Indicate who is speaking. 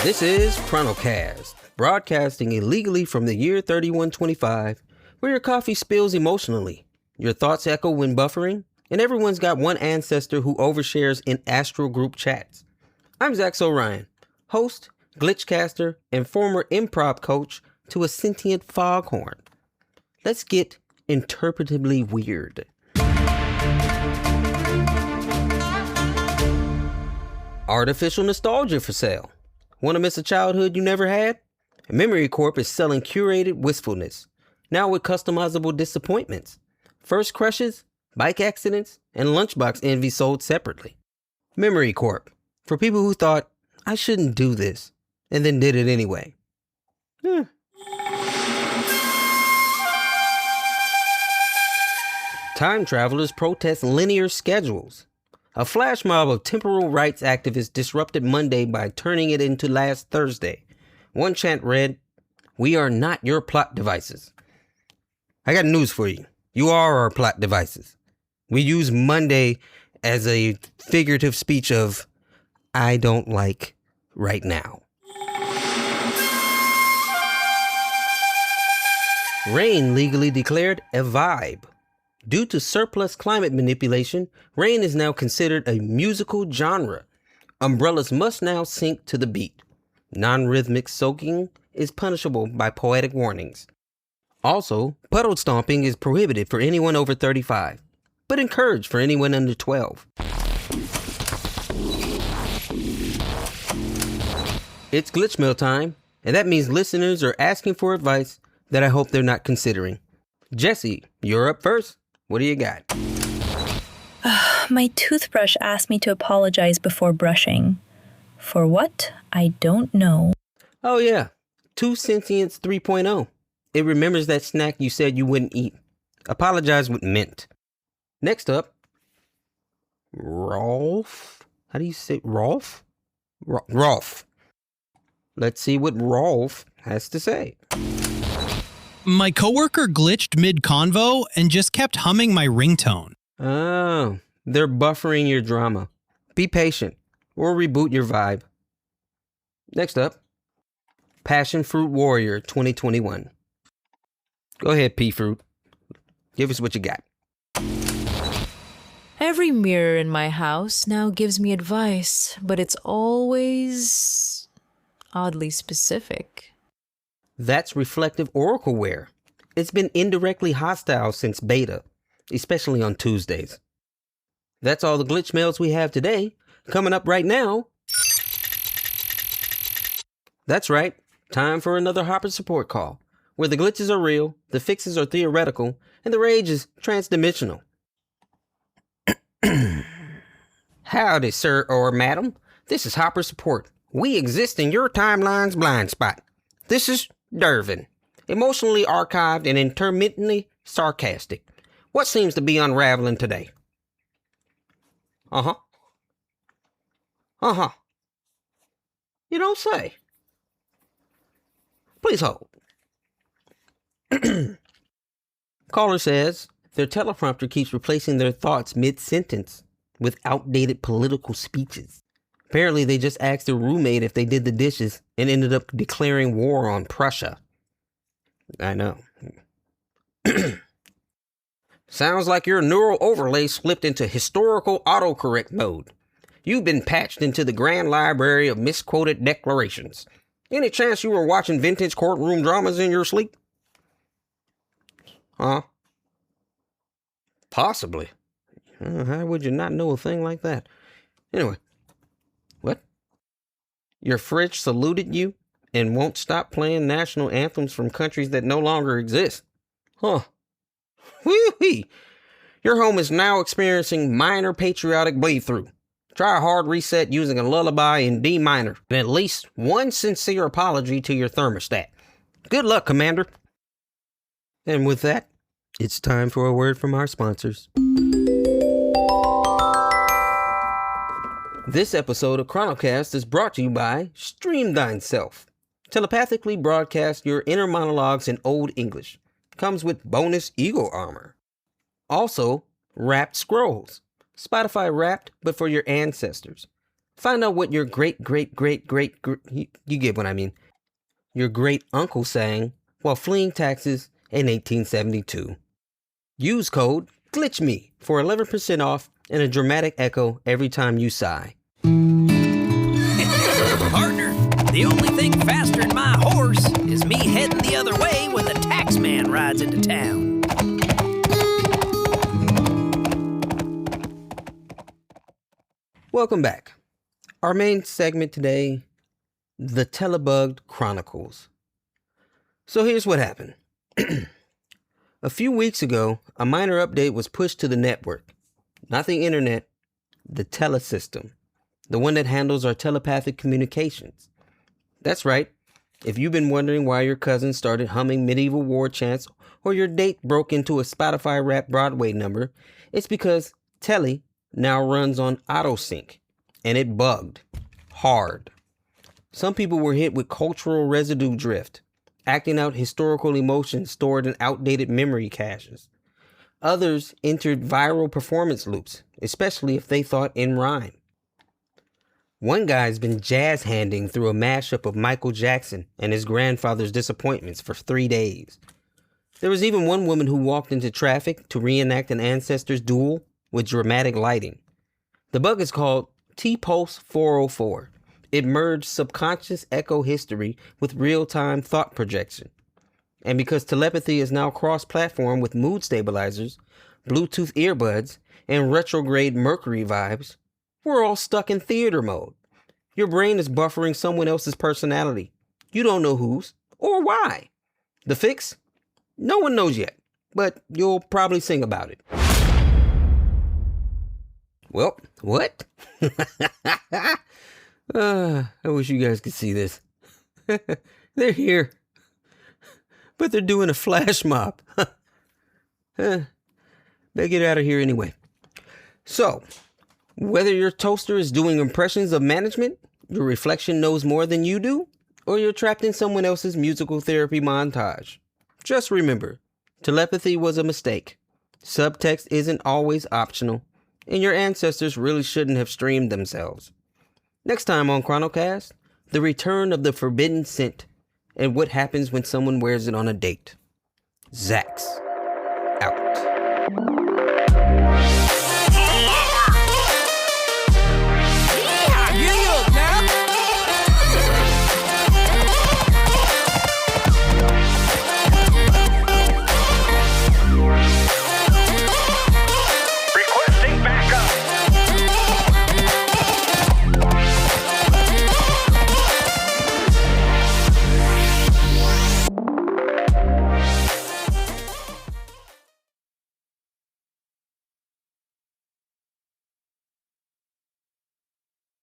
Speaker 1: This is ChronoCast, broadcasting illegally from the year 3125, where your coffee spills emotionally, your thoughts echo when buffering, and everyone's got one ancestor who overshares in astral group chats. I'm Zaxx Orion, host, glitchcaster, and former improv coach to a sentient foghorn. Let's get interpretably weird. Artificial nostalgia for sale. Want to miss a childhood you never had? Memory Corp is selling curated wistfulness, now with customizable disappointments. First crushes, bike accidents, and lunchbox envy sold separately. Memory Corp, for people who thought, I shouldn't do this, and then did it anyway. Time travelers protest linear schedules. A flash mob of temporal rights activists disrupted Monday by turning it into last Thursday. One chant read, "We are not your plot devices." I got news for you. You are our plot devices. We use Monday as a figurative speech of, I don't like right now. Rain legally declared a vibe. Due to surplus climate manipulation, rain is now considered a musical genre. Umbrellas must now sink to the beat. Non-rhythmic soaking is punishable by poetic warnings. Also, puddle stomping is prohibited for anyone over 35, but encouraged for anyone under 12. It's glitchmail time, and that means listeners are asking for advice that I hope they're not considering. Jesse, you're up first. What do you got?
Speaker 2: My toothbrush asked me to apologize before brushing. For what? I don't know.
Speaker 1: Oh yeah, Two Sentience 3.0. It remembers that snack you said you wouldn't eat. Apologize with mint. Next up, Rolf. How do you say Rolf? Rolf. Let's see what Rolf has to say.
Speaker 3: My coworker glitched mid-convo and just kept humming my ringtone.
Speaker 1: Oh, they're buffering your drama. Be patient, or reboot your vibe. Next up, Passion Fruit Warrior 2021. Go ahead, P-Fruit. Give us what you got.
Speaker 4: Every mirror in my house now gives me advice, but it's always oddly specific.
Speaker 1: That's reflective oracleware. It's been indirectly hostile since beta, especially on Tuesdays. That's all the glitch mails we have today. Coming up right now. That's right. Time for another Hoppr Support call, where the glitches are real, the fixes are theoretical, and the rage is transdimensional. Howdy, sir or madam. This is Hoppr Support. We exist in your timeline's blind spot. This is Dervin, emotionally archived and intermittently sarcastic. What seems to be unraveling today? Uh-huh. You don't say. Please hold. Caller says their teleprompter keeps replacing their thoughts mid-sentence with outdated political speeches. Apparently, they just asked their roommate if they did the dishes and ended up declaring war on Prussia. I know. Sounds like your neural overlay slipped into historical autocorrect mode. You've been patched into the grand library of misquoted declarations. Any chance you were watching vintage courtroom dramas in your sleep? Huh? Possibly. How would you not know a thing like that? Anyway. What? Your fridge saluted you and won't stop playing national anthems from countries that no longer exist. Huh. Whee-wee. Your home is now experiencing minor patriotic bleed-through. Try a hard reset using a lullaby in D minor and at least one sincere apology to your thermostat. Good luck, Commander. And with that, it's time for a word from our sponsors. This episode of ChronoCast is brought to you by Stream Thine Self. Telepathically broadcast your inner monologues in Old English. Comes with bonus Eagle armor. Also, Wrapped Scrolls. Spotify Wrapped, but for your ancestors. Find out what your you get what I mean, your great uncle sang while fleeing taxes in 1872. Use code GLITCHME for 11% off and a dramatic echo every time you sigh.
Speaker 5: Partner, the only thing faster than my horse is me heading the other way when the tax man rides into town.
Speaker 1: Welcome back. Our main segment today, the Telebugged Chronicles. So here's what happened. A few weeks ago, a minor update was pushed to the network. Not the internet, the telesystem. The one that handles our telepathic communications. That's right. If you've been wondering why your cousin started humming medieval war chants or your date broke into a Spotify rap Broadway number, it's because Tele now runs on autosync, and it bugged hard. Some people were hit with cultural residue drift, acting out historical emotions stored in outdated memory caches. Others entered viral performance loops, especially if they thought in rhyme. One guy's been jazz handing through a mashup of Michael Jackson and his grandfather's disappointments for 3 days. There was even one woman who walked into traffic to reenact an ancestor's duel with dramatic lighting. The bug is called T-Pulse 404. It merged subconscious echo history with real-time thought projection. And because telepathy is now cross-platform with mood stabilizers, Bluetooth earbuds, and retrograde Mercury vibes, we're all stuck in theater mode. Your brain is buffering someone else's personality. You don't know whose or why. The fix? No one knows yet, but you'll probably sing about it. Well, what? I wish you guys could see this. They're here. But they're doing a flash mob. Better get out of here anyway. So, whether your toaster is doing impressions of management, your reflection knows more than you do, or you're trapped in someone else's musical therapy montage, just remember, telepathy was a mistake. Subtext isn't always optional, and your ancestors really shouldn't have streamed themselves. Next time on ChronoCast, the return of the forbidden scent and what happens when someone wears it on a date. Zaxx. Out.